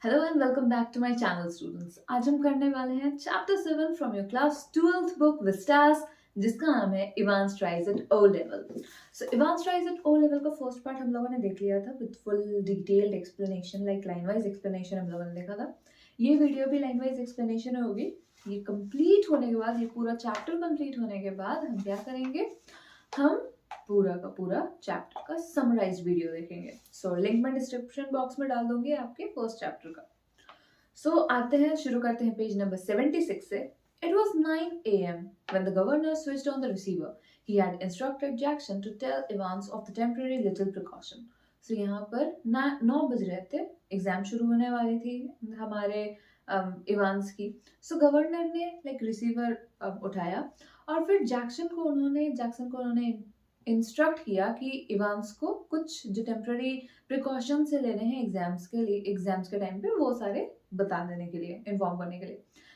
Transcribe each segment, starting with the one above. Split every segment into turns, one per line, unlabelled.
Hello and welcome back to my channel students. आज हम करने वाले हैं chapter 7 from your class 12th book Vistas, जिसका नाम है Evans tries at O level. So Evans tries at O level का फर्स्ट पार्ट हम लोगों ने देख लिया था with full detailed explanation, like line wise explanation हम लोगों ने देखा था। ये वीडियो भी लाइन वाइज एक्सप्लेनेशन होगी। ये कंप्लीट होने के बाद, ये पूरा चैप्टर कंप्लीट होने के बाद हम क्या करेंगे, हम पूरा का पूरा चैप्टर का समराइज्ड वीडियो देखेंगे। सो लिंक मैं डिस्क्रिप्शन बॉक्स में डाल दूंगी आपके फर्स्ट चैप्टर का। सो आते हैं, शुरू करते हैं पेज नंबर 76 से। It was 9 a.m. when the governor switched on the receiver. He had instructed Jackson to tell Evans of the temporary little precaution. So यहाँ पर 9 बज रहे थे, एग्जाम शुरू होने वाली थी हमारे इवांस की। सो गवर्नर ने लाइक रिसीवर उठाया और फिर जैक्सन को उन्होंने इंस्ट्रक्ट किया कि इवांस को कुछ जो टेम्पररी प्रिकॉशन से लेने हैं एग्जाम्स के लिए, एग्जाम्स के टाइम पे वो सारे बता देने के लिए, इन्फॉर्म करने के लिए।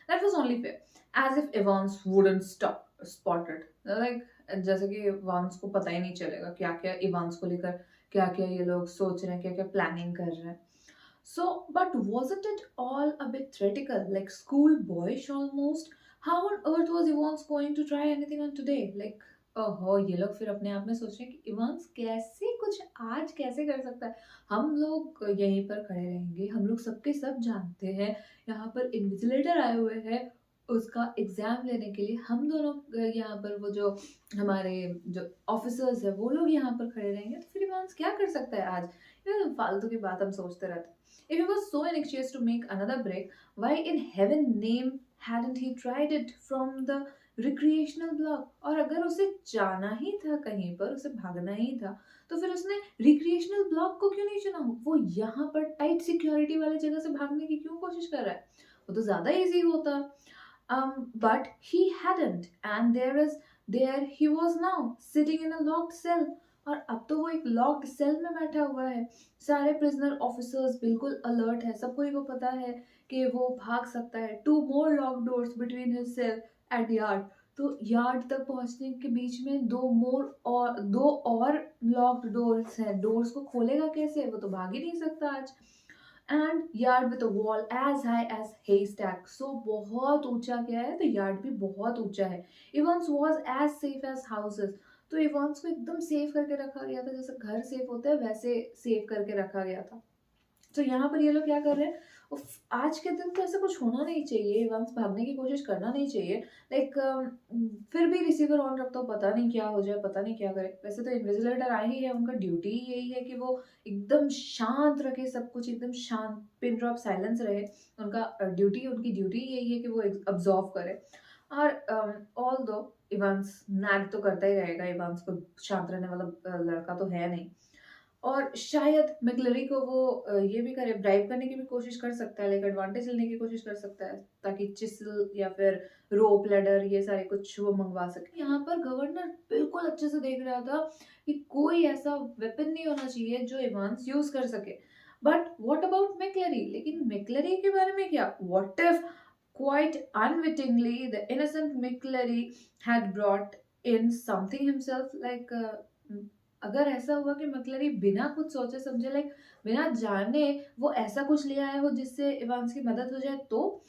That was only fair as if Evans wouldn't stop spotted, like जैसे कि इवांस को पता ही नहीं चलेगा क्या क्या इवांस को लेकर क्या क्या ये लोग सोच रहे हैं, क्या क्या प्लानिंग कर रहे हैं। So, but wasn't it all a bit theoretical, like schoolboyish almost? How on earth was Evans going to try anything on today? Like, ओहो, ये लोग फिर अपने आप में सोच रहे हैं कि इवांस कैसे कुछ आज कैसे कर सकता है। हम लोग यहीं पर खड़े रहेंगे, हम लोग सबके सब जानते हैं यहाँ पर इन्विजिलेटर आए हुए हैं उसका एग्जाम लेने के लिए। हम दोनों यहाँ पर वो जो हमारे जो ऑफिसर्स है वो लोग यहाँ पर खड़े रहेंगे, तो फिर इवांस क्या कर सकता है आज। ये फालतू की बात हम सोचते रहते हैं। If he was so anxious to make another break, why in heaven name hadn't he tried it from the recreational block? और अगर उसे जाना ही था कहीं पर, उसे भागना ही था, तो फिर उसने रिक्रिएशनल ब्लॉक को क्यों नहीं चुना? वो यहाँ पर टाइट सिक्योरिटी वाली जगह से भागने की क्यों कोशिश कर रहा है? वो तो ज्यादा इजी होता। But he hadn't, and there he was now sitting in a locked cell. और अब तो वो एक लॉक्ड सेल में बैठा हुआ है। सारे प्रिजनर ऑफिसर्स बिल्कुल अलर्ट है, सबको को पता है कि वो भाग सकता है। 2 more lock doors between his cell at yard. तो यार्ड तक पहुंचने के बीच में दो और लॉक्ड डोर्स हैं। डोर्स को खोलेगा कैसे? वो तो भाग ही नहीं सकता आज। And yard with a wall as high as haystack. So बहुत ऊंचा क्या है, तो यार्ड भी बहुत ऊंचा है। Evans was as safe as houses. तो इवांस को एकदम सेफ करके रखा गया था, जैसे घर सेफ होता है वैसे सेफ करके रखा गया था। तो यहाँ पर ये लोग क्या कर रहे हैं, आज के दिन तो ऐसा कुछ होना नहीं चाहिए, इवांस भागने की कोशिश करना नहीं चाहिए। लाइक फिर भी रिसीवर ऑन रखता हो, पता नहीं क्या हो जाए, पता नहीं क्या करे। वैसे तो इन्विजिलेटर आए ही है, उनका ड्यूटी ही यही है कि वो एकदम शांत रखे सब कुछ, एकदम शांत, पिन ड्रॉप साइलेंस रहे। उनका उनकी ड्यूटी यही है कि वो ऑब्जर्व करे। और ऑल दो इवांस नैग तो करता ही रहेगा, इवांस को शांत रहने वाला लड़का तो है नहीं। और शायद मैकलरी को वो ये भी करे, ब्राइब करने की भी कोशिश कर सकता है, लाइक एडवांटेज लेने की कोशिश कर सकता है ताकि चिसल या फिर रोप लैडर ये सारे कुछ वो मंगवा सके। यहाँ पर गवर्नर बिल्कुल अच्छे से देख रहा था कि कोई ऐसा वेपन नहीं होना चाहिए जो इवांस यूज कर सके। But what about मैकलरी? लेकिन मैकलरी के बारे में क्या? What if quite unwittingly the innocent McClary had brought in something himself, like अगर ऐसा हुआ कि मैकलरी बिना कुछ सोचे समझे, लाइक बिना जाने वो ऐसा कुछ ले आया हो जिससे इवांस की मदद हो जाए, तो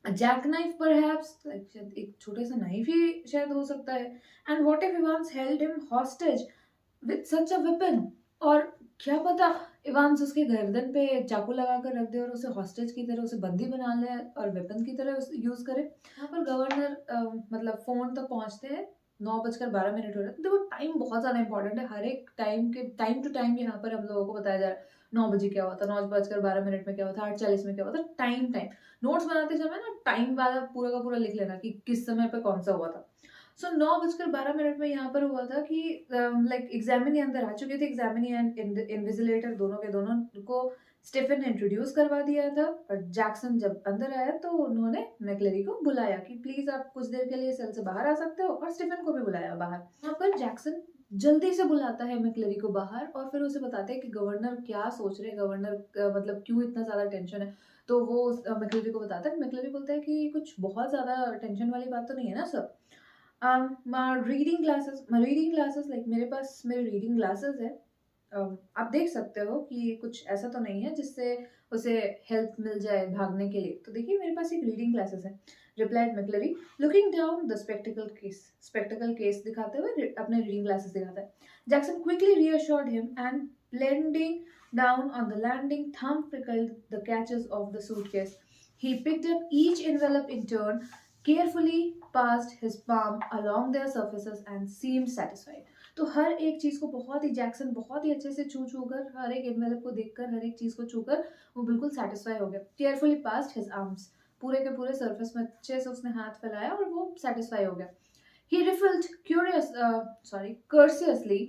जैक नाइफ परहैप्स, लाइक शायद एक छोटे सा नाइफ ही शायद हो सकता है। And what if Evans held him hostage with such a weapon? और क्या पता इवांस उसके गर्दन पे चाकू लगा कर रख दे और उसे हॉस्टेज की तरह, उसे बंदी बना ले और वेपन की तरह यूज करे। यहाँ पर गवर्नर मतलब फोन तक पहुंचते हैं। 9:12 हो रहे हैं। देखो टाइम बहुत ज्यादा इंपॉर्टेंट है, हर एक टाइम टू टाइम यहाँ पर हम लोगों को बताया जा रहा है। 9 बजे क्या हुआ था, 9:12 में क्या हुआ था, 8:40 में क्या हुआ था। टाइम टाइम नोट्स बनाते समय ना टाइम वाला पूरा का पूरा लिख लेना कि किस समय पे कौन सा हुआ था। सो 9:12 में यहाँ पर हुआ था कि लाइक एग्जामिनी अंदर आ चुके थे। एग्जामिनी एंड इन्विजिलेटर दोनों के दोनों को स्टीफन ने इंट्रोड्यूस करवा दिया था। और जैक्सन जब अंदर आया तो उन्होंने मैकलरी को बुलाया कि प्लीज आप कुछ देर के लिए सेल से बाहर आ सकते हो, और स्टीफन को भी बुलाया बाहर। यहाँ पर जैक्सन जल्दी से बुलाता है मैकलरी को बाहर और फिर उसे बताते हैं कि गवर्नर क्या सोच रहे हैं, गवर्नर मतलब क्यों इतना ज्यादा टेंशन है। तो वो मैकलरी को बताता है। मैकलरी बोलता है कि कुछ बहुत ज्यादा टेंशन वाली बात तो नहीं है ना सर। रीडिंग क्लासेस लाइक मेरे पास मेरे रीडिंग ग्लासेस है। आप देख सकते हो कि कुछ ऐसा तो नहीं है जिससे उसे हेल्प मिल जाए भागने के लिए, तो देखिए मेरे पास एक रीडिंग क्लासेस है। Replied McLeery, looking down the spectacle case दिखाते हुए अपने रीडिंग क्लासेस दिखाता है। Jackson quickly reassured him and bending down on the landing, thumb prickled the catches of the suitcase. He picked up each envelope in turn, carefully passed his palm along their surfaces and seemed satisfied. तो हर एक चीज को बहुत ही Jackson बहुत ही अच्छे से छू छू कर, हर एक एनवेलप को देखकर, हर एक चीज को छू कर वो बिल्कुल सेटिस्फाई हो गया। केयरफुली पास्ड हिज आर्म्स, पूरे के पूरे सरफेस में अच्छे से उसने हाथ फैलाया और वो सेटिस्फाई हो गया। He riffled courteously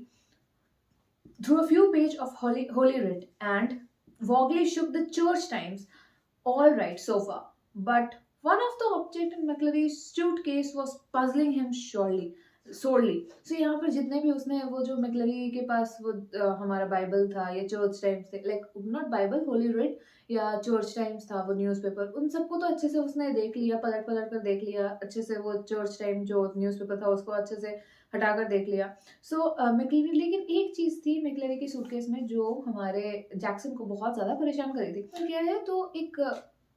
through a few pages of Holy Writ and vaguely shook the church times. All right so far, but one of the objects in McClary's suitcase was puzzling him sorely. So यहाँ पर जितने भी उसने वो जो मैक्लरी के पास वो हमारा बाइबल था या चर्च टाइम्स थे, like not Bible, Holi writ या चर्च टाइम्स था वो न्यूज़पेपर, उन सबको तो अच्छे से उसने देख लिया, पलट पलट कर देख लिया अच्छे से, वो चर्च टाइम जो न्यूज़पेपर था उसको अच्छे से हटाकर देख लिया। मैक्लरी, लेकिन एक चीज थी मैक्लरी की सूटकेस में जो हमारे जैक्सन को बहुत ज्यादा परेशान कर रही थी। तो क्या है, तो एक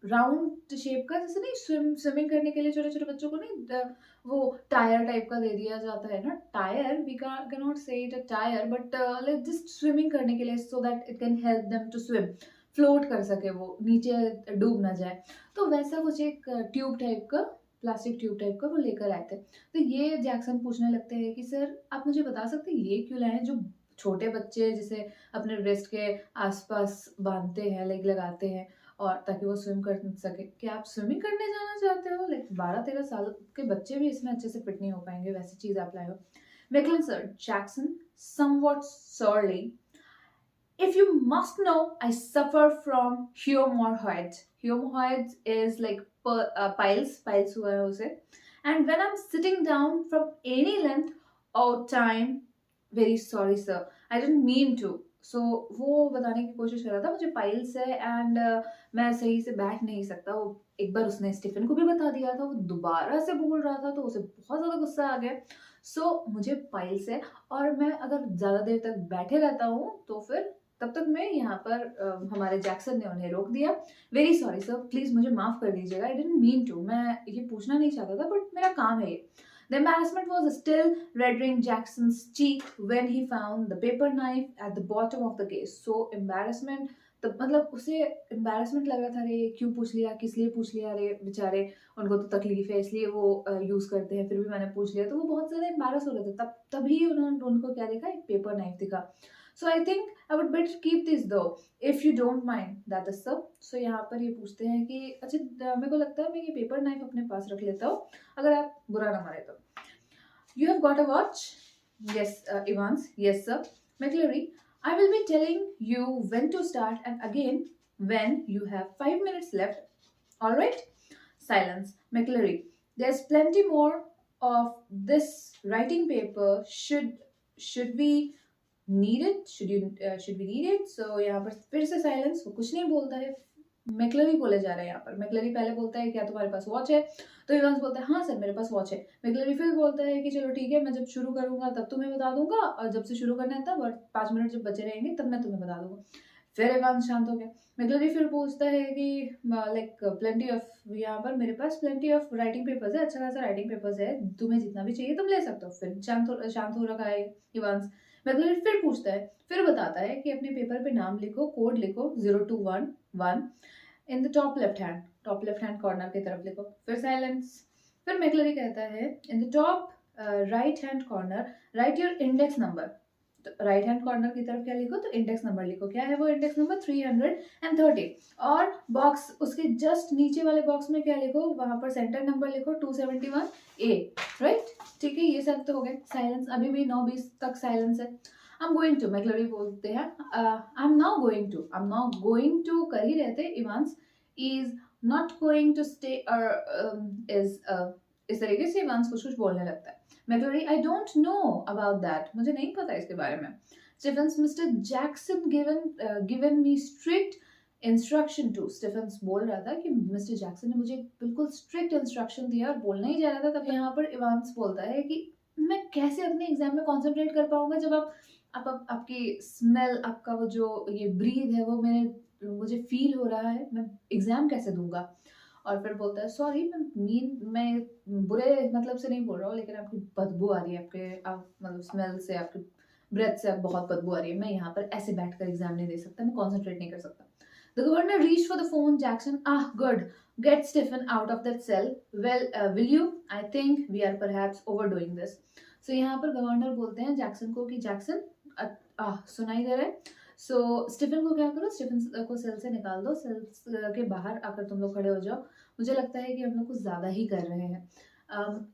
राउंड शेप का, जैसे नहीं स्विमिंग करने के लिए छोटे छोटे बच्चों को नहीं वो टायर टाइप का दे दिया जाता है ना, tyre, we can not say it a tyre but like just swimming करने के लिए, so that it can help them to swim, float कर सके, वो नीचे डूब ना जाए। तो वैसा कुछ एक ट्यूब टाइप का, प्लास्टिक ट्यूब टाइप का वो लेकर आए थे। तो ये जैक्सन पूछने लगते हैं कि सर आप मुझे बता सकते हैं ये क्यों लाए हैं, जो छोटे बच्चे जिसे अपने रिस्ट के आसपास बांधते हैं, लेग लगाते हैं और ताकि वो स्विम कर सके, क्या आप स्विमिंग करने जाना चाहते हो? लाइक 12-13 साल के बच्चे भी इसमें अच्छे से फिट नहीं हो पाएंगे, वैसी चीज आप लाए हो। McLeery sir, Jackson somewhat sorely, if you must know, I suffer from hemorrhoids. Hemorrhoids is like piles हुआ है उसे, and when I'm sitting down from any length or time, very sorry sir, I didn't mean to. So वो बताने की कोशिश कर रहा था मुझे पाइल्स है एंड मैं सही से बैठ नहीं सकता। वो एक बार उसने स्टीफन को भी बता दिया था, वो दोबारा से बोल रहा था तो उसे बहुत ज्यादा गुस्सा आ गया। मुझे पाइल्स है और मैं अगर ज्यादा देर तक बैठे रहता हूँ तो फिर तब तक मैं यहाँ पर हमारे जैक्सन ने उन्हें रोक दिया। वेरी सॉरी सर, प्लीज मुझे माफ कर दीजिएगा, आई डिडंट मीन टू, मैं ये पूछना नहीं चाहता था बट मेरा काम है ये। The embarrassment was still reddening Jackson's cheek when he found the paper knife at the bottom of the case. So embarrassment, तो मतलब उसे embarrassment लग रहा था, अरे क्यों पूछ लिया, किस लिए पूछ लिया, अरे बेचारे उनको तो तकलीफ है इसलिए वो यूज करते हैं, फिर भी मैंने पूछ लिया, तो वो बहुत ज्यादा embarrass हो रहे थे। तभी उन्होंने उनको क्या देखा, एक पेपर नाइफ दिखा। So I think I would better keep this though, if you don't mind, that is so. So यहाँ पर ये पूछते हैं कि अच्छा मेरे को लगता है मैं ये पेपर नाइफ अपने पास रख लेता हूँ, अगर आप बुरा ना माने तो। You have got a watch? Yes, Evans. Yes, sir. McCleary, I will be telling you when to start and again when you have 5 minutes left. All right? Silence. McCleary, there's plenty more of this writing paper. Should we need it? Should we need it? So यहाँ पर फिर से silence, वो कुछ नहीं बोलता है। मैक्लरी बोले जा रहे हैं यहाँ पर। मैक्लरी पहले बोलता है क्या तुम्हारे पास वॉच है, तो इवांस बोलता है हाँ सर मेरे पास वॉच है। मैक्लरी फिर बोलता है कि चलो ठीक है, मैं जब शुरू करूंगा तब तुम्हें बता दूंगा, और जब से शुरू करना है तब, और 5 मिनट जब बचे रहेंगे तब मैं तुम्हें बता दूंगा। फिर इवांस शांत हो गया। मैक्लरी फिर पूछता है कि लाइक प्लेंटी ऑफ, यहाँ पर मेरे पास प्लेंटी ऑफ राइटिंग पेपर्स है, अच्छा खासा राइटिंग पेपर्स है, तुम्हें जितना भी चाहिए तुम ले सकते हो। फिर शांत हो रखा है इवांस। मैक्लरी फिर पूछता है, फिर बताता है कि अपने पेपर पे नाम लिखो, कोड लिखो 0211 in the top left hand corner की तरफ लिखो। फिर साइलेंस। फिर मैक्लरी कहता है in the top right hand corner right your index number. तो राइट हैंड कॉर्नर की तरफ क्या लिखो, तो इंडेक्स नंबर लिखो। क्या है वो इंडेक्स नंबर? 330। और बॉक्स उसके जस्ट नीचे वाले बॉक्स में क्या लिखो, वहां पर सेंटर नंबर लिखो 271A। राइट, ठीक है, ये सब तो हो गए। साइलेंस, अभी भी 9:20 तक साइलेंस है। I'm going to, मैक्लरी बोलते हैं I'm now going to कर ही रहते। Evans is not going to stay or इस तरीके से इवांस कुछ बोलने लगता है। मैक्लरी, I don't know about that, मुझे नहीं पता इसके बारे में। Stephens, mister Jackson given me strict instruction to. Stephens बोल रहा था कि मिस्टर जैक्सन ने मुझे बिल्कुल स्ट्रिक्ट इंस्ट्रक्शन दिया और बोलना ही जा रहा था। तब यहाँ पर इवांस बोलता है कि मैं कैसे अपने एग्जाम में कंसंट्रेट कर पाऊंगा जब आपकी स्मेल, आपका वो जो ये ब्रीथ है वो मेरे मुझे फील हो रहा है, मैं एग्जाम कैसे दूंगा। और फिर बोलता है सॉरी मैं बुरे मतलब से नहीं बोल रहा हूँ, लेकिन आपकी बदबू आ रही है, मतलब स्मेल से, आपके ब्रेथ से बहुत बदबू आ रही है, मैं यहाँ पर ऐसे बैठकर एग्जाम नहीं दे सकता, मैं कॉन्सेंट्रेट नहीं कर सकता। The governor reached for the phone, Jackson good, get Stephens out of that cell, well will you, I think we are perhaps overdoing this. So यहाँ पर गवर्नर बोलते हैं जैक्सन को कि जैक्सन सुनाई दे रहा है, सो स्टीफन को क्या करो, स्टीफन को सेल से निकाल दो, सेल के बाहर आकर तुम लोग खड़े हो जाओ, मुझे लगता है कि हम लोग कुछ ज्यादा ही कर रहे हैं।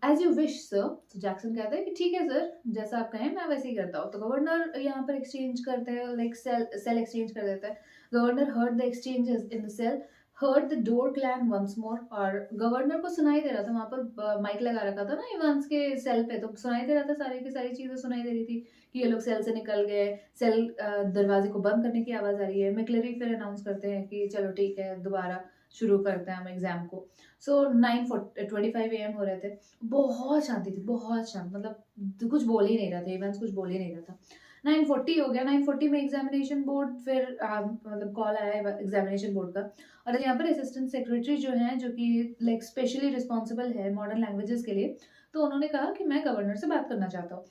As you wish sir. तो जैक्सन कहते हैं कि ठीक है सर, जैसा आप कहें मैं वैसे ही करता हूँ। तो गवर्नर यहाँ पर एक्सचेंज करते हैं, लाइक सेल एक्सचेंज कर देता है। Governor heard the exchanges in the cell, heard the door clam once more. और गवर्नर को सुनाई दे रहा था, वहां पर माइक लगा रखा था ना इवांस के सेल पे, तो सुनाई दे रहा था, सारी की सारी चीजें सुनाई दे रही थी कि ये लोग सेल से निकल गए, सेल दरवाजे को बंद करने की आवाज आ रही है। मैक्लेरी फिर अनाउंस करते हैं कि चलो ठीक है, दोबारा शुरू करते हैं हम एग्जाम को। सो 9:25 AM हो रहे थे, बहुत शांति थी, बहुत शांत, मतलब कुछ बोल ही नहीं रहा था, इवेंट्स कुछ बोल ही नहीं रहा था। 9:40 हो गया, 9:40 में एग्जामिनेशन बोर्ड फिर मतलब कॉल आया एग्जामिनेशन बोर्ड का। और यहाँ पर असिस्टेंट सेक्रेटरी जो है, जो कि लाइक स्पेशली रिस्पॉन्सिबल है मॉडर्न लैंग्वेजेस के लिए, तो उन्होंने कहा कि मैं गवर्नर से बात करना चाहता हूँ।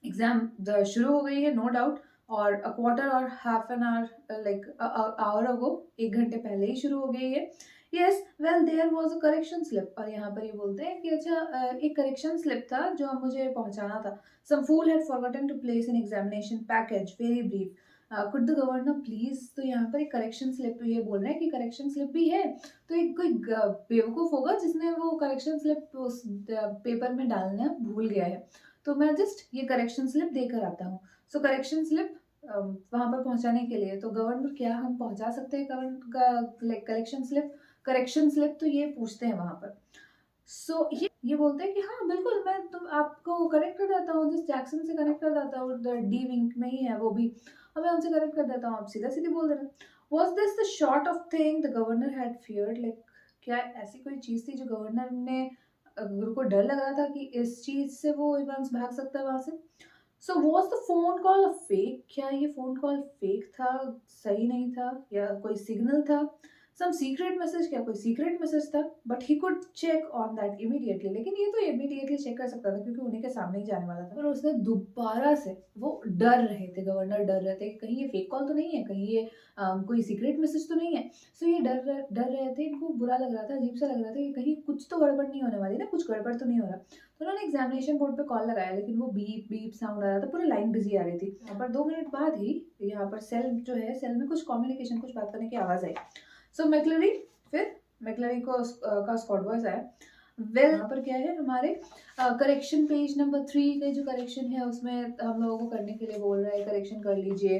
एग्जाम शुरू हो गई है नो डाउट, और अ क्वार्टर और half an hour like hour ago, 1 घंटे पहले ही शुरू हो गई है। Yes well there was a correction slip. और यहाँ पर ये बोलते हैं कि अच्छा एक करेक्शन स्लिप था जो मुझे पहुंचाना था। Some fool had forgotten to place in examination package, very brief, could the governor please. तो यहाँ पर एक करेक्शन स्लिप, ये बोल रहे हैं कि करेक्शन स्लिप भी है, तो एक कोई बेवकूफ होगा जिसने वो करेक्शन स्लिप उस पेपर में डालना भूल गया है, तो मैं जस्ट ये करेक्शन स्लिप देकर आता हूँ। सो करेक्शन स्लिप वहां पर पहुंचाने के लिए, तो गवर्नर क्या हम पहुंचा सकते हैं लाइक करेक्शन स्लिप, तो ये पूछते हैं वहां पर। सो ये बोलते हैं कि हाँ बिल्कुल, मैं तुम आपको करेक्ट कर देता हूँ, जिस जैक्सन से कनेक्ट कर देता हूँ, डी विंक में ही है वो भी, और मैं उनसे करेक्ट कर देता हूँ, आप सीधा सीधे बोल देना। Was this the short of thing the governor had feared, like क्या ऐसी कोई चीज थी जो गवर्नर ने गुरु को डर लग रहा था कि इस चीज से वो इवांस भाग सकता है वहां से। So was the phone call a fake, क्या ये फोन कॉल फेक था, सही नहीं था, या कोई सिग्नल था, सम सीक्रेट मैसेज, क्या कोई सीक्रेट मैसेज था। But he could check on that immediately, लेकिन ये तो इमीडिएटली चेक कर सकता था क्योंकि उन्हीं के सामने ही जाने वाला था। पर उसने दोबारा से, वो डर रहे थे, गवर्नर डर रहे थे कि कहीं ये फेक कॉल तो नहीं है, कहीं ये कोई सीक्रेट मैसेज तो नहीं है। सो ये डर रहे थे, इनको बुरा लग रहा था, अजीब सा लग रहा था कि कहीं कुछ तो गड़बड़ नहीं होने वाली ना, कुछ गड़बड़ तो नहीं हो रहा। तो उन्होंने एग्जामिनेशन बोर्ड पे कॉल लगाया, लेकिन वो बीप बीप साउंड आ रहा था, पूरी लाइन बिजी आ रही थी। यहाँ पर 2 मिनट बाद ही यहाँ पर सेल जो है, सेल में कुछ कम्युनिकेशन, कुछ बात करने की आवाज आई। सो मैक्लेरी, फिर मैक्लेरी को का स्क्वाड वॉइस आया। वेल यहाँ पर क्या है, हमारे करेक्शन पेज नंबर 3 का जो करेक्शन है उसमें हम लोगों को करने के लिए बोल रहा है, करेक्शन कर लीजिए,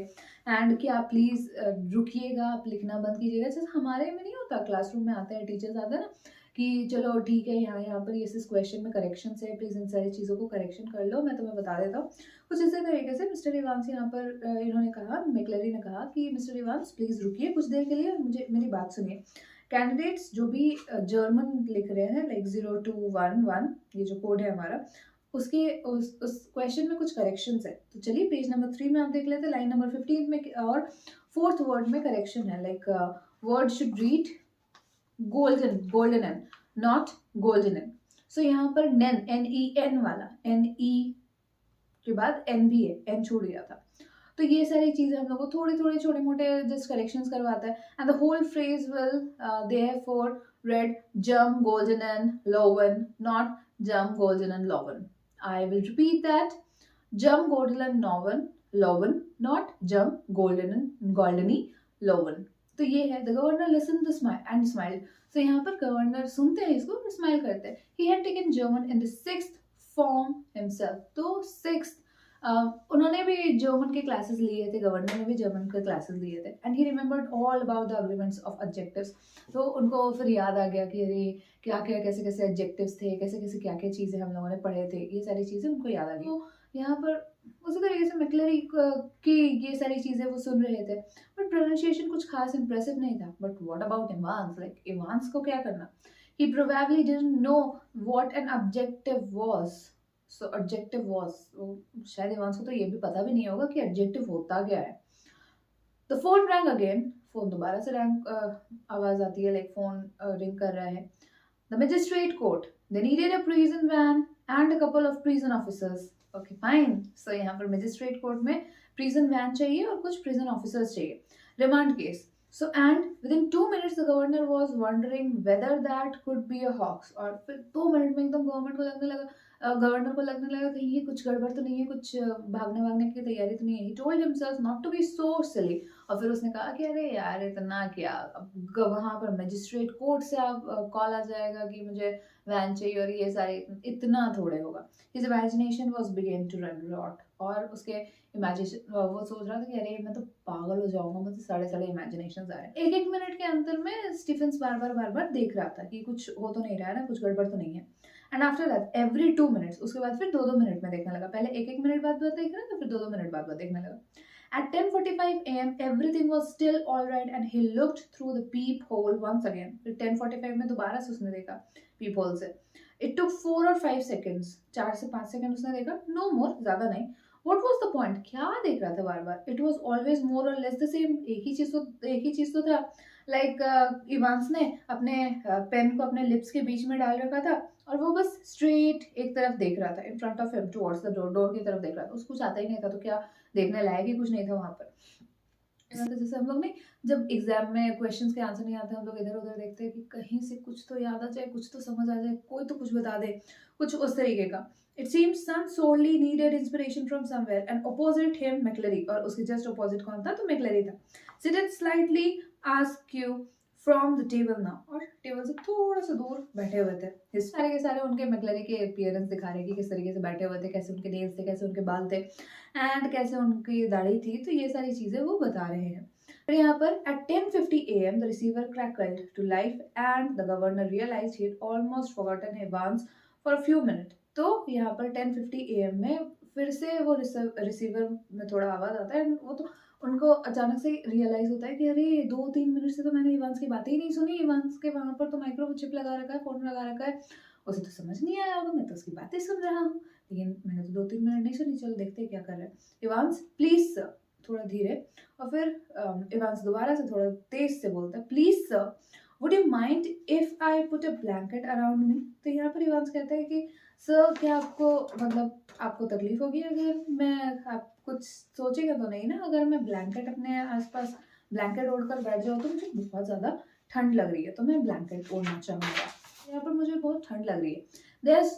एंड कि आप प्लीज रुकिएगा, आप लिखना बंद कीजिएगा। जैसे हमारे में नहीं होता, क्लासरूम में आते हैं टीचर्स, आते हैं ना कि चलो ठीक है, यहाँ पर इस क्वेश्चन में करेक्शन है, प्लीज इन सारी चीज़ों को करेक्शन कर लो, मैं तुम्हें बता देता हूँ। कुछ इसी तरीके से मिस्टर इवांस यहाँ पर इन्होंने कहा, मैक्लेरी ने कहा कि मिस्टर इवांस प्लीज रुकिए कुछ देर के लिए, मुझे मेरी बात सुनिए। कैंडिडेट्स जो भी जर्मन लिख रहे हैं, लाइक 0211, ये जो कोड है हमारा, उसके उस क्वेश्चन में कुछ करेक्शंस है। तो चलिए पेज नंबर 3 में आप देख लेते हैं, लाइन नंबर 15 में और 4th वर्ड में करेक्शन है, like word should read golden n, not golden n। सो यहाँ पर नेन, NEN वाला, NE के बाद N भी है, N छूट गया था। तो ये सारी चीजें हम लोग को थोड़े थोड़े छोटे मोटे जस्ट करेक्शंस करवाता है। And the whole phrase will therefore read jump golden and lowen, not jump golden and lowen। I will repeat that, jump golden and lowen, not jump golden and goldeny lowen। तो ये है, the governor listen the smile and smile. तो यहाँ पर governor सुनते हैं इसको और स्माइल करते हैं। He had taken German in the 6th form himself. तो 6th उन्होंने भी जर्मन के क्लासेस लिए थे, गवर्नर ने भी जर्मन के क्लासेस लिए थे। And he remembered all about the agreements of adjectives. तो उनको फिर याद आ गया कि अरे क्या क्या कैसे कैसे एडजेक्टिव्स थे, कैसे कैसे क्या क्या चीज़ें हम लोगों ने पढ़े थे, ये सारी चीज़ें उनको याद आ गई। तो यहाँ पर उसी तरीके से मैक्लेरी की ये सारी चीज़ें वो सुन रहे थे, बट प्रोनाउंसिएशन कुछ खास इंप्रेसिव नहीं था। But what about Evans, like Evans को क्या करना। He probably didn't know what an objective was. So adjective was, शायद इवांस को तो ये भी पता भी नहीं होगा कि एडजेक्टिव होता क्या है। The phone wrong again, phone दोबारा से आवाज आती है, लाइक फोन रिंग कर रहा है. The magistrate court, they needed a prison van and a couple of prison officers. Okay fine. So यहाँ पर मजिस्ट्रेट कोर्ट में प्रिजन वैन चाहिए और कुछ प्रिजन ऑफिसर्स चाहिए. Remand case. So and within 2 minutes the governor was wondering whether that could be a hoax. और फिर 2 minute में एकदम गवर्नर को लगने लगा कहीं ये कुछ गड़बड़ तो नहीं है, कुछ भागने की तैयारी तो नहीं है. He told himself not to be so silly. और फिर उसने कहा कि अरे यार इतना क्या, अब वहां पर मजिस्ट्रेट कोर्ट से आप कॉल आ जाएगा कि मुझे वैन चाहिए और ये सारे, इतना थोड़े होगा. His imagination was began to run rot. और उसके इमेजिनेशन, वो सोच रहा था कि अरे मैं तो पागल हो जाऊंगा, मुझे सारे इमेजिनेशन आ रहे हैं. एक एक मिनट के अंतर में स्टीफेंस बार बार देख रहा था कि कुछ हो तो नहीं रहा है ना, कुछ गड़बड़ तो नहीं है. And after that every 2 minutes, उसके बाद फिर 2-2 मिनट में देखने लगा. पहले एक एक मिनट बाद देख रहा था, फिर 2-2 मिनट बाद देखने लगा. At 10:45 a.m. everything was still all right and he looked through the peephole once again. फिर 10:45 में दोबारा से उसने देखा peep hole से. It took 4 or 5 seconds. 4 से 5 सेकंड उसने देखा. No more, ज्यादा नहीं. What was the point? क्या देख रहा था बार बार? It was always more or less the same. एक ही चीज तो था. Like इवांस ने अपने पेन को अपने लिप्स के बीच में डाल रखा था और वो बस स्ट्रेट एक तरफ देख रहा था, in front of him towards the door की तरफ देख रहा था. उसको कुछ आता ही नहीं था, तो क्या देखने लायक ही कुछ नहीं था वहां पर. जैसे हम लोग नहीं, जब एग्जाम में क्वेश्चंस के आंसर नहीं आते, हम लोग इधर उधर देखते हैं कि कहीं से कुछ तो याद आ जाए, कुछ तो समझ आ जाए, कोई तो कुछ बता दे, कुछ उस तरीके का. It seems son sorely needed inspiration from somewhere and opposite him McClary, और उसके जस्ट अपोजिट कौन था, तो McClary था. Seated slightly askew from the table now, और टेबल से थोड़ा सा दूर बैठे हुए थे. सारे के सारे उनके McClary के अपीयरेंस दिखा रहे कि किस तरीके से बैठे हुए थे, कैसे उनके नेल्स थे, कैसे उनके बाल थे एंड कैसे उनकी दाढ़ी थी. तो ये सारी चीजें वो बता रहे हैं. फिर यहाँ पर at 10:50 a.m. the receiver crackled to life and the governor realized he had almost forgotten Evans for a few minutes. तो यहाँ पर 10:50 AM में फिर से वो रिसीवर में थोड़ा आवाज आता है. वो तो उनको अचानक से रियलाइज होता है कि अरे 2-3 मिनट से तो मैंने इवांस की बातें ही नहीं सुनी. इवांस के वहां पर तो माइक्रोचिप लगा रखा है, फोन लगा रखा है, उसे तो समझ नहीं आया होगा, मैं तो उसकी बातें सुन रहा हूँ, लेकिन मैंने तो 2-3 मिनट नहीं सुनी. चलो देखते हैं क्या कर रहे हैं. इवांस प्लीज सर, थोड़ा धीरे. और फिर इवांस दोबारा से थोड़ा तेज से बोलता है, please sir would you mind if I put a blanket around me. तो यहाँ पर इवांस कहता है कि सर क्या आपको, मतलब आपको तकलीफ होगी अगर मैं, आप कुछ सोचेगा तो नहीं ना अगर मैं ब्लैंकेट अपने आसपास ब्लैंकेट ओढ़कर बैठ जाऊँ, तो मुझे बहुत ज़्यादा ठंड लग रही है, तो मैं ब्लैंकेट ओढ़ना चाहूँगा. यहाँ पर मुझे बहुत ठंड लग रही है. There's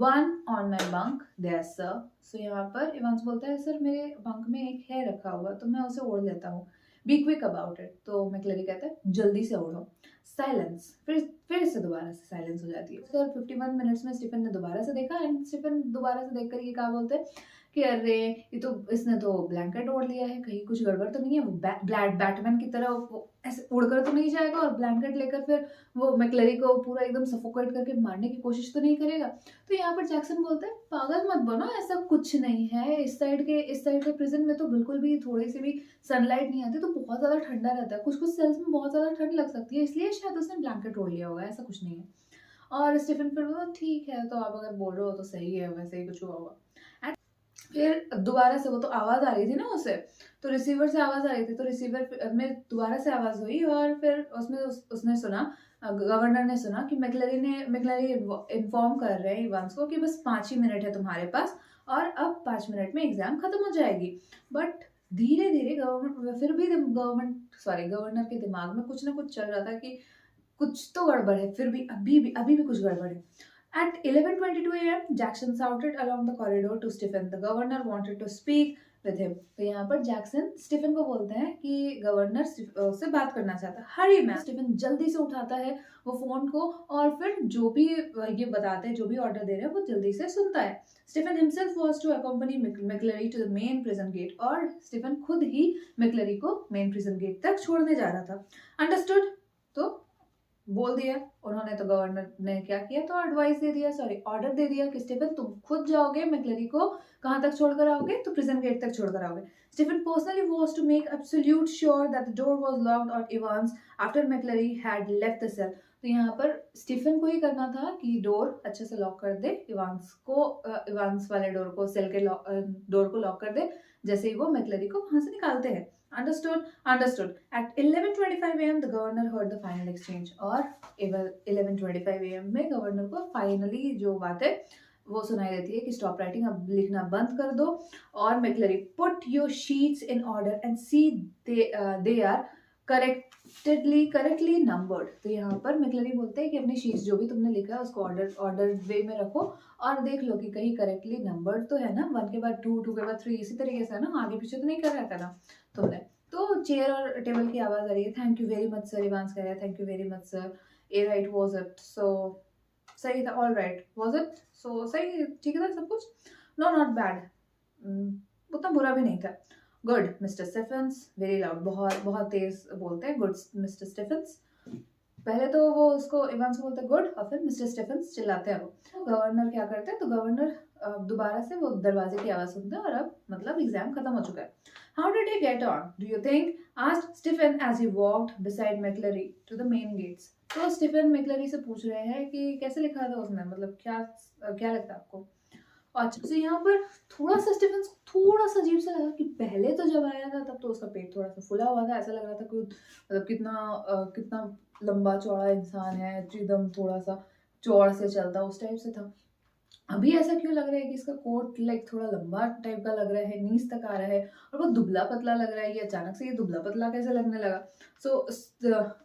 one on my bunk there sir. सो यहाँ पर इवांस बोलता है, सर मेरे बंक में एक है रखा हुआ, तो मैं उसे ओढ़ लेता हूँ. Be quick about it. तो मैक्लरी कहता है जल्दी से ओढ़ो. साइलेंस. फिर से दोबारा से साइलेंस हो जाती है. सर 51 मिनट्स में स्टीफन ने दोबारा से देखा एंड स्टीफन दोबारा से देखकर ये कहा बोलते हैं कि अरे ये तो, इसने तो ब्लैंकेट ओढ़ लिया है, कहीं कुछ गड़बड़ तो नहीं है, वो बैटमैन की तरह वो ऐसे उड़कर तो नहीं जाएगा और ब्लैंकेट लेकर फिर वो मैक्लरी को पूरा एकदम सफोकेट करके मारने की कोशिश तो नहीं करेगा. तो यहाँ पर जैक्सन बोलता है पागल मत बनो, ऐसा कुछ नहीं है. इस साइड के प्रिजन में तो बिल्कुल भी थोड़ी सी भी सनलाइट नहीं आती, तो बहुत ज्यादा ठंडा रहता है, कुछ सेल्स में बहुत ज्यादा ठंड लग सकती है, इसलिए शायद उसने ब्लैंकेट ओढ़ लिया होगा, ऐसा कुछ नहीं है. और स्टीफन फिर बोला ठीक है, तो आप अगर बोल रहे हो तो सही है, वैसे ही कुछ हुआ होगा. फिर दोबारा से वो तो आवाज आ रही थी ना उसे, तो रिसीवर से आवाज आ रही थी, तो रिसीवर में दोबारा से आवाज हुई और फिर उसमें उसने सुना, गवर्नर ने सुना कि मैक्लरी इन्फॉर्म कर रहे हैं इवांस को कि बस 5 ही मिनट है तुम्हारे पास और अब 5 मिनट में एग्जाम खत्म हो जाएगी. बट धीरे धीरे गवर्नर के दिमाग में कुछ ना कुछ चल रहा था कि कुछ तो गड़बड़ है, फिर भी अभी भी कुछ गड़बड़ है. At 11:22 a.m., Jackson shouted along the corridor to Stephen. The governor wanted to speak with him. तो यहाँ पर जैक्सन स्टीफन को बोलते हैं कि गवर्नर से बात करना चाहता है. हरी मैन. स्टीफन जल्दी से उठाता है वो फोन को और फिर जो भी ये बताते हैं, जो भी ऑर्डर दे रहे हैं, वो जल्दी से सुनता है. Stephen himself was to accompany McClary to the main prison gate. और स्टीफन खुद ही मैक्लरी को मेन प्रिजन गेट तक छोड़ने जा रहा था. अंडरस्टूड. तो बोल दिया उन्होंने. तो गवर्नर ने क्या किया, तो एडवाइस दे दिया, सॉरी ऑर्डर दे दिया कि स्टीफन तुम खुद जाओगे, मैक्लरी को कहाँ तक छोड़कर आओगे, तो प्रिजन गेट तक छोड़कर आओगे. Stephens personally was to make absolute sure that the door was locked on Evans after McLeery had left the cell. तो यहाँ पर स्टीफन को ही करना था कि डोर अच्छे से लॉक कर दे, इवांस वाले डोर को, सेल के डोर को लॉक कर दे जैसे ही वो मैक्लरी को वहां से निकालते हैं। Understood understood. At 11:25 AM the governor heard the final exchange, और 11:25 AM में गवर्नर को फाइनली जो बात है वो सुनाई देती है कि स्टॉप राइटिंग, अब लिखना बंद कर दो। और McCleary put your sheets in order and see they are correctly numbered. तो यहाँ पर मैक्लरी बोलते हैं कि अपनी शीट्स जो भी तुमने लिखा है उसको ऑर्डर वे में रखो और देख लो कि कहीं करेक्टली नंबर्ड तो है ना, 1 के बाद 2, 2 के बाद 3, इसी तरीके से है ना, आगे पीछे तो नहीं कर रखा ना तुमने। तो चेयर और टेबल की आवाज आ रही है। Thank you very much sir, Evans कह रहा है thank you very much sir. Ah right was it, सो सही था, ऑल राइट वाज इट, सो सही ठीक था सब कुछ, नो नॉट बैड, उतना बुरा भी नहीं था। Good mister Stephens, very loud, बहुत बहुत तेज बोलते हैं, गुड मिस्टर स्टीफेंस। पहले तो वो उसको इवांस को बोलते हैं गुड, और फिर मिस्टर स्टीफेंस चिल्लाते हैं वो। गवर्नर क्या करते हैं, तो गवर्नर दोबारा से वो दरवाजे की आवाज सुनते हैं और अब मतलब एग्जाम खत्म हो चुका है। How did he get on do you think, asked Stephen as he walked beside McCleary to the main gates. तो स्टीफन मैक्लरी से पूछ रहे हैं कि कैसे लिखा था उसने, मतलब क्या क्या लगता है आपको। अच्छा, तो यहाँ पर थोड़ा सा स्टीफन थोड़ा सा अजीब सा लगा कि पहले तो जब आया था तब तो उसका पेट थोड़ा सा फुला हुआ था, ऐसा लग रहा था कि मतलब कितना लंबा चौड़ा इंसान है, एकदम थोड़ा सा चौड़ से चलता उस टाइप से था। अभी ऐसा क्यों लग रहा है कि इसका कोट लाइक थोड़ा लंबा टाइप का लग रहा है, नीज तक आ रहा है, और वो दुबला पतला लग रहा है। ये अचानक से ये दुबला पतला कैसे लगने लगा।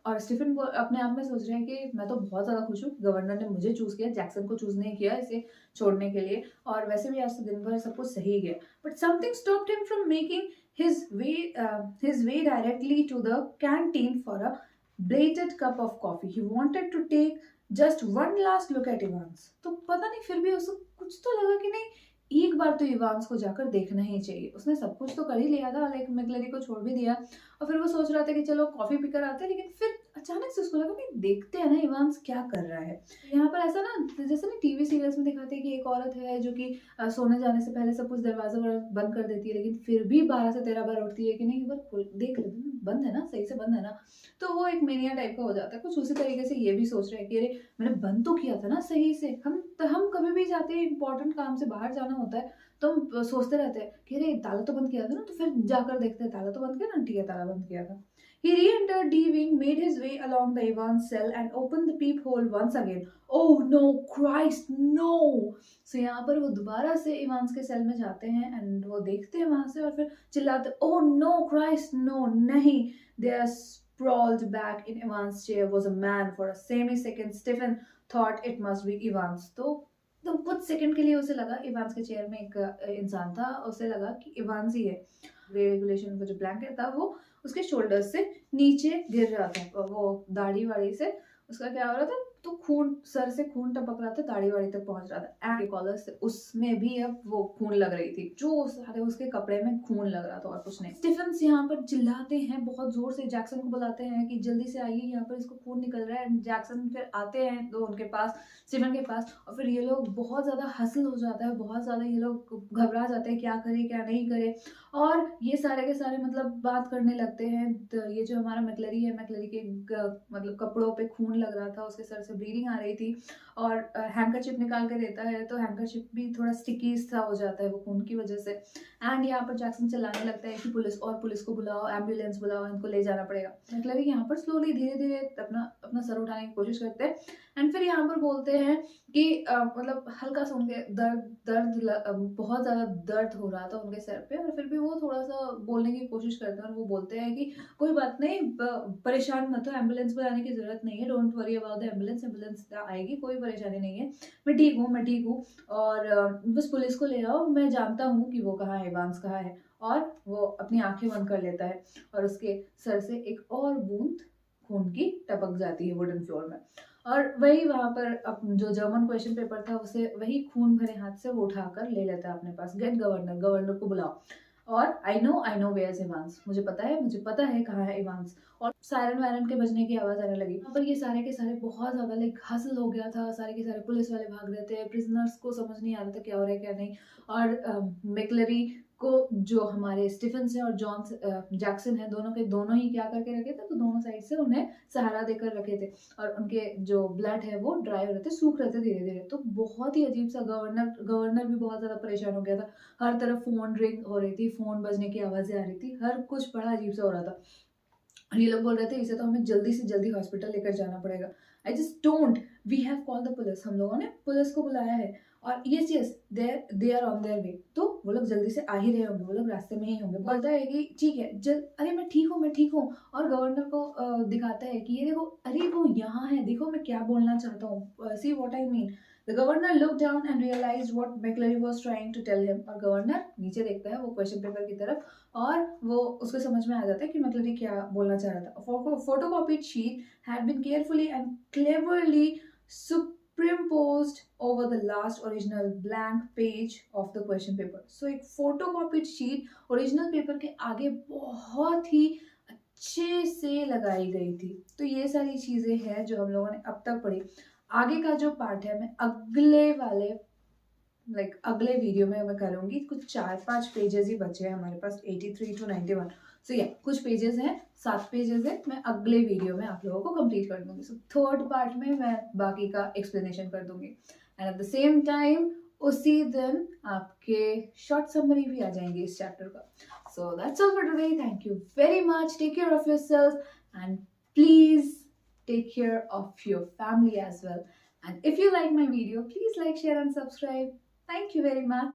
और स्टीफन अपने आप में सोच रहे हैं कि मैं तो बहुत ज्यादा खुश हूँ, गवर्नर ने मुझे चूज किया, जैक्सन को चूज नहीं किया इसे छोड़ने के लिए, और वैसे भी आज तो दिन भर सब कुछ सही गया। But something stopped him from making his way directly to the canteen for a belated cup of coffee. He wanted to take just one last look at Evans. तो पता नहीं फिर भी उसको कुछ तो लगा कि नहीं एक बार तो इवांस को जाकर देखना ही चाहिए। उसने सब कुछ तो कर ही लिया था, लाइक मैक्लरी को छोड़ भी दिया, और फिर वो सोच रहा था कि चलो कॉफी पीकर आते हैं, लेकिन फिर अचानक से उसको लगा नहीं देखते हैं ना इवांस क्या कर रहा है। यहाँ पर ऐसा ना जैसे ना टीवी सीरियल्स में दिखाते हैं कि एक औरत है जो कि सोने जाने से पहले सब कुछ दरवाजा बंद कर देती है, लेकिन फिर भी 12 से 13 बार उठती है कि नहीं एक बार देख लेते हैं बंद है ना, सही से बंद है ना। तो वो एक मेनिया टाइप का हो जाता है। कुछ उसी तरीके से ये भी सोच रहे हैं कि अरे मैंने बंद तो किया था ना सही से। हम कभी भी जाते हैं इंपॉर्टेंट काम से बाहर जाना होता है तो हम सोचते रहते हैं कि अरे ताला तो बंद किया था ना, तो फिर जाकर देखते हैं ताला तो बंद किया ना, ठीक है ताला बंद किया था। He re-entered D wing, made his way along the Ivan's cell and opened the peephole once again. Oh no, Christ, no! So यहाँ पर वो दोबारा से इवांस के सेल में जाते हैं एंड वो देखते हैं वहां से और फिर चिल्लाते oh no, Christ, no, नहीं। They are sprawled back in Ivan's chair was a man. For a semi-second, Stephen thought it must be Ivan's. तो कुछ सेकंड के लिए उसे लगा इवांस के चेयर में एक इंसान था, उसे लगा कि इवांस ही है। रेगुलेशन का जो ब्लैंकेट था वो उसके शोल्डर्स से नीचे गिर रहा था, वो दाढ़ी वाड़ी से उसका क्या हो रहा था, तो खून सर से खून टपक रहा था, दाढ़ी वाड़ी तक पहुंच रहा था एंड कॉलर से उसमें भी अब वो खून लग रही थी, जो सारे उसके कपड़े में खून लग रहा था और कुछ नहीं। स्टीफन्स यहाँ पर चिल्लाते हैं बहुत जोर से, जैक्सन को बुलाते हैं कि जल्दी से आइए यहाँ पर इसको खून निकल रहा है। एंड जैक्सन फिर आते हैं तो उनके पास स्टीफन के पास, और फिर ये लोग बहुत ज्यादा हसल हो जाता है, बहुत ज्यादा ये लोग घबरा जाते हैं क्या करे क्या नहीं करे, और ये सारे के सारे मतलब बात करने लगते हैं। तो ये जो हमारा मैक्लरी है, मैक्लरी के मतलब कपड़ों पे खून लग रहा था, उसके सर से ब्लीडिंग आ रही थी, और हैंकरचिप निकाल के देता है तो हैंकरचिप भी थोड़ा स्टिकी सा हो जाता है वो खून की वजह से। एंड यहाँ पर जैक्सन चिल्लाने लगता है कि पुलिस को बुलाओ, एम्बुलेंस बुलाओ, इनको ले जाना पड़ेगा। मैक्लरी यहाँ पर स्लोली धीरे धीरे अपना अपना सर उठाने की कोशिश करते हैं एंड फिर यहाँ पर बोलते हैं कि मतलब हल्का सा उनके बहुत ज्यादा दर्द हो रहा था उनके सर पे, और फिर भी वो थोड़ा सा बोलने की कोशिश करते हैं और वो बोलते हैं कि कोई बात नहीं, परेशान मत हो, एम्बुलेंस बुलाने की जरूरत नहीं है, don't worry about the ambulance, ambulance आएगी, कोई परेशानी नहीं है, मैं ठीक हूँ और बस पुलिस को ले आओ, मैं जानता हूँ कि वो कहाँ है, इवांस कहाँ है। और वो अपनी आंखें बंद कर लेता है और उसके सर से एक और बूंद खून की टपक जाती है वुडन फ्लोर में, और वही वहां पर जो जर्मन क्वेश्चन पेपर था उसे वही खून भरे हाथ से वो उठाकर ले लेता है अपने पास। गेट गवर्नर को बुलाओ, और I know where is Evans, मुझे पता है कहाँ है इवांस। और सायरन वायरन के बजने की आवाज आने लगी। यहाँ पर ये सारे के सारे बहुत ज्यादा लाइक हसल हो गया था, सारे के सारे पुलिस वाले भाग रहे थे, प्रिजनर्स को समझ नहीं आ रहा था क्या हो रहा है क्या नहीं, और मैक्लरी को जो हमारे स्टीफन से और जॉन जैक्सन है, दोनों के दोनों ही क्या करके रखे थे, तो दोनों साइड से उन्हें सहारा देकर रखे थे और उनके जो ब्लड है वो ड्राई हो रहे थे, सूख रहे थे धीरे धीरे। तो बहुत ही अजीब सा, गवर्नर भी बहुत ज्यादा परेशान हो गया था। हर तरफ फोन रिंग हो रही थी, फोन बजने की आवाजें आ रही थी, हर कुछ बड़ा अजीब सा हो रहा था। और ये लोग बोल रहे थे इसे तो हमें जल्दी से जल्दी हॉस्पिटल लेकर जाना पड़ेगा। I just don't, we have call the police, हम लोगों ने पुलिस को बुलाया है और yes yes they are on their way, तो वो लोग जल्दी से आ ही रहे होंगे, वो लोग रास्ते में ही होंगे। बोलता है कि ठीक है अरे मैं ठीक हूँ, मैं ठीक हूँ। और गवर्नर को दिखाता है कि ये देखो, अरे वो यहाँ है, देखो मैं क्या बोलना चाहता हूँ, see what I mean. The governor look down and realise what McCleary was trying to tell him. और गवर्नर नीचे देखता है वो क्वेश्चन पेपर की तरफ और वो उसको समझ में आ जाता है कि मैक्लरी क्या बोलना चाह रहा था। Photocopied sheet had been carefully and cleverly superimposed over the last original blank page of the question paper. So एक photocopied sheet ओरिजिनल पेपर के आगे बहुत ही अच्छे से लगाई गई थी। तो ये सारी चीजें हैं जो हम लोगों ने अब तक पढ़ी। आगे का जो पार्ट है मैं अगले वाले अगले वीडियो में मैं करूंगी। कुछ 4-5 पेजेस ही बचे हैं हमारे पास, 83 to 91। सो या कुछ पेजेस हैं, 7 पेजेस है, मैं अगले वीडियो में आप लोगों को कंप्लीट कर दूंगी। सो थर्ड पार्ट में मैं बाकी का एक्सप्लेनेशन कर दूंगी and at the same time उसी दिन आपके शॉर्ट समरी भी आ जाएंगे इस चैप्टर का। So that's all for today, thank you very much, take care of yourself and please take care of your family as well. And if you like my video, please like, share and subscribe. Thank you very much.